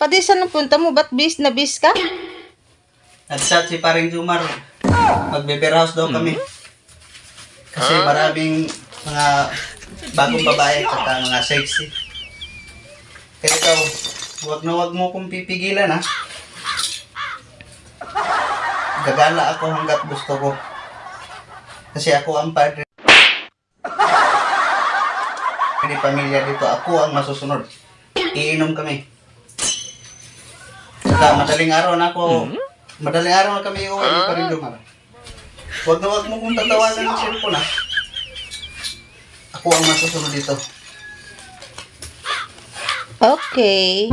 Pati saan ang punta mo? Ba't bis na bis ka? Nag-chat si paring Jumar. Mag-beber house daw kami. Kasi maraming mga bagong babae at mga sexy. Kaya ikaw, wag mo kong pipigilan ha. Gagala ako hanggat gusto ko. Kasi ako ang padre ni pamilya dito. Ako ang masusunod. Iinom kami. Saka madaling araw na kami iuwi ni paring Jumar. Wag mo kong tatawagan ng cellphone ha. Ako ang masusunod dito. Okay.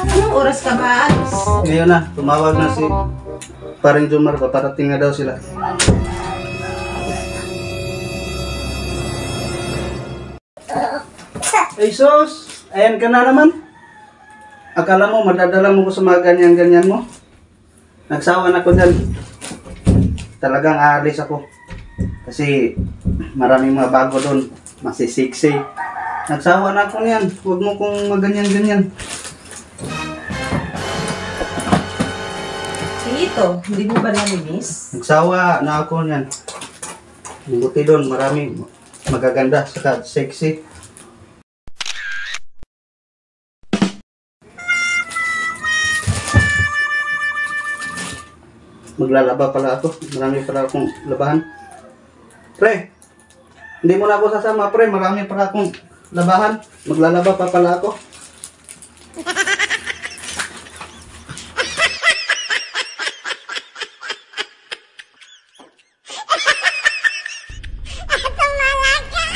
Anong oras ka ba? Ngayon na, tumawag na si paring Jumar. Paparating na daw sila. Ay sus, ayan ka na naman. Akala mo madadala mo ko sa mga ganyan-ganyan mo? Nagsawa na ko dyan. Talagang aalis ako. Kasi maraming mga bago doon. Masisiksi. Nagsawa na ako niyan. Huwag mo kong maganyan-ganyan. Ito, hindi mo ba namimiss? Nagsawa na ako niyan. Buti doon, maraming magaganda saka sexy. Maglalaba pala ako. Marami pala akong labahan. Pre, hindi mo na ako sasama, pre. Marami pala akong labahan. Maglalaba pa pala ako.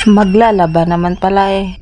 Maglalaba naman pala eh.